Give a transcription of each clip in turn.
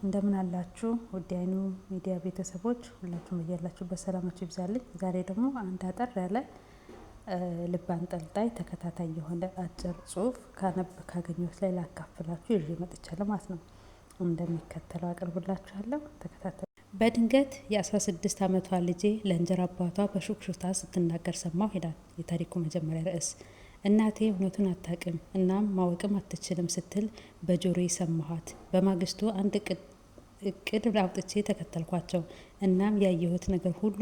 እንደምን አላችሁ ውድ አይኑ ሚዲያ ቤተሰቦች ሁላችሁም በያላችሁበት ሰላማችሁ ይብዛልኝ። ዛሬ ደግሞ አንድ አጠር ያለ ልብ አንጠልጣይ ተከታታይ የሆነ አጭር ጽሁፍ ካገኘሁት ላይ ላካፍላችሁ ይዤ መጥቻለሁ ማለት ነው። እንደሚከተለው አቀርብላችኋለሁ፣ ተከታተሉ። በድንገት የ16 ዓመቷ ልጄ ለእንጀራ አባቷ በሹክሹክታ ስትናገር ሰማሁ ይላል የታሪኩ መጀመሪያ ርዕስ። እናቴ እውነቱን አታውቅም እናም ማወቅም አትችልም ስትል በጆሮዬ ሰማኋት። በማግስቱ አንድ እቅድ አውጥቼ ተከተልኳቸው። እናም ያየሁት ነገር ሁሉ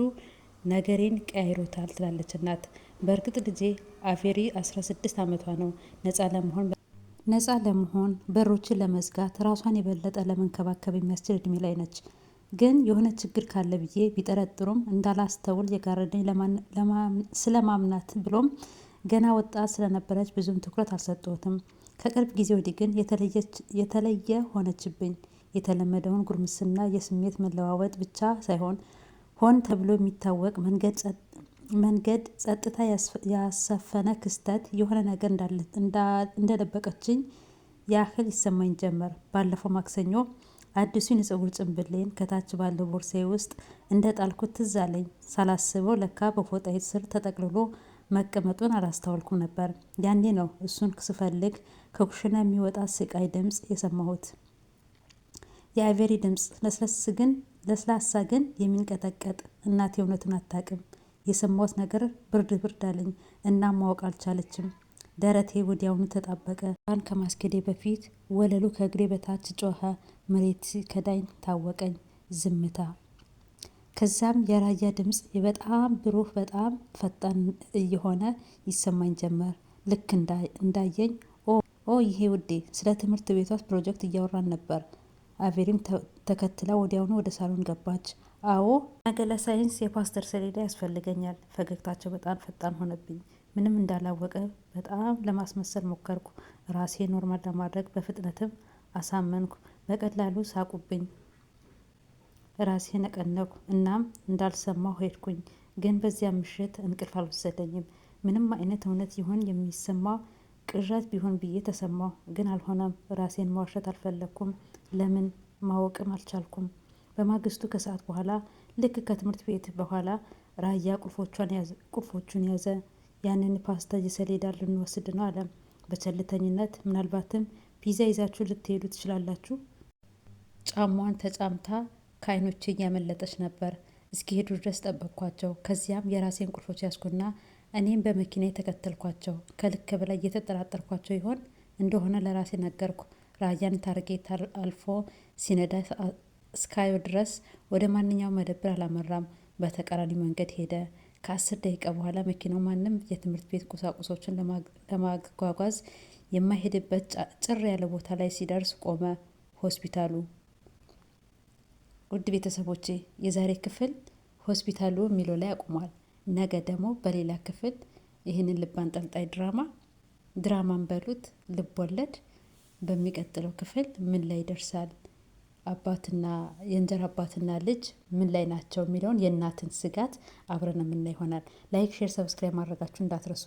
ነገሬን ቀያይሮታል ትላለች እናት። በእርግጥ ልጄ አፌሪ 16 ዓመቷ ነው። ነፃ ለመሆን በሮችን ለመዝጋት ራሷን የበለጠ ለመንከባከብ የሚያስችል እድሜ ላይ ነች። ግን የሆነ ችግር ካለ ብዬ ቢጠረጥሩም እንዳላስተውል የጋረደኝ ስለማምናት ብሎም ገና ወጣት ስለነበረች ብዙም ትኩረት አልሰጠሁትም። ከቅርብ ጊዜ ወዲህ ግን የተለየ ሆነችብኝ። የተለመደውን ጉርምስና የስሜት መለዋወጥ ብቻ ሳይሆን ሆን ተብሎ የሚታወቅ መንገድ ጸጥታ ያሰፈነ ክስተት የሆነ ነገር እንደደበቀችኝ ያህል ይሰማኝ ጀመር። ባለፈው ማክሰኞ አዲሱን የፀጉር ጭንብሌን ከታች ባለው ቦርሳዬ ውስጥ እንደ ጣልኩት ትዝ አለኝ። ሳላስበው ለካ በፎጣዬ ስር ተጠቅልሎ መቀመጡን አላስተዋልኩም ነበር። ያኔ ነው እሱን ስፈልግ ከኩሽና የሚወጣ ስቃይ ድምፅ የሰማሁት። የአይቨሪ ድምፅ ለስላሳ ግን የሚንቀጠቀጥ። እናቴ እውነቱን አታውቅም። የሰማሁት ነገር ብርድ አለኝ እና ማወቅ አልቻለችም። ደረቴ ወዲያውኑ ተጣበቀ። ባን ከማስኬዴ በፊት ወለሉ ከእግሬ በታች ጮኸ። መሬት ሲከዳኝ ታወቀኝ። ዝምታ። ከዛም የራያ ድምፅ በጣም ብሩህ በጣም ፈጣን እየሆነ ይሰማኝ ጀመር። ልክ እንዳየኝ ኦ ይሄ ውዴ፣ ስለ ትምህርት ቤቷ ፕሮጀክት እያወራን ነበር። አቬሪም ተከትላ ወዲያውኑ ወደ ሳሎን ገባች። አዎ ነገ ለሳይንስ የፓስተር ሰሌዳ ያስፈልገኛል። ፈገግታቸው በጣም ፈጣን ሆነብኝ። ምንም እንዳላወቀ በጣም ለማስመሰል ሞከርኩ። ራሴ ኖርማል ለማድረግ በፍጥነትም አሳመንኩ። በቀላሉ ሳቁብኝ። ራሴ ነቀነኩ። እናም እንዳልሰማሁ ሄድኩኝ። ግን በዚያ ምሽት እንቅልፍ አልወሰደኝም። ምንም አይነት እውነት ይሆን የሚሰማው ቅዠት ቢሆን ብዬ ተሰማሁ። ግን አልሆነም። ራሴን መዋሸት አልፈለግኩም። ለምን ማወቅም አልቻልኩም። በማግስቱ ከሰዓት በኋላ ልክ ከትምህርት ቤት በኋላ ራያ ቁልፎቹን ያዘ። ያንን ፓስታ የሰሌዳ ልንወስድ ነው አለ በቸልተኝነት። ምናልባትም ፒዛ ይዛችሁ ልትሄዱ ትችላላችሁ። ጫሟን ተጫምታ ከአይኖቼ እያመለጠች ነበር። እስኪሄዱ ድረስ ጠበቅኳቸው። ከዚያም የራሴን ቁልፎች ያዝኩና እኔም በመኪና የተከተልኳቸው። ከልክ በላይ እየተጠራጠርኳቸው ይሆን እንደሆነ ለራሴ ነገርኩ። ራያን ታርጌት አልፎ ሲነዳ እስካየው ድረስ ወደ ማንኛውም መደብር አላመራም። በተቃራኒ መንገድ ሄደ። ከ10 ደቂቃ በኋላ መኪናው ማንም የትምህርት ቤት ቁሳቁሶችን ለማጓጓዝ የማይሄድበት ጭር ያለ ቦታ ላይ ሲደርስ ቆመ። ሆስፒታሉ። ውድ ቤተሰቦቼ የዛሬ ክፍል ሆስፒታሉ የሚለው ላይ አቁሟል። ነገ ደግሞ በሌላ ክፍል ይህንን ልብ አንጠልጣይ ድራማን በሉት ልብ ወለድ በሚቀጥለው ክፍል ምን ላይ ይደርሳል፣ የእንጀራ አባትና ልጅ ምን ላይ ናቸው የሚለውን የእናትን ስጋት አብረን የምናይ ይሆናል። ላይክ፣ ሼር፣ ሰብስክራይብ ማድረጋችሁ እንዳትረሱ።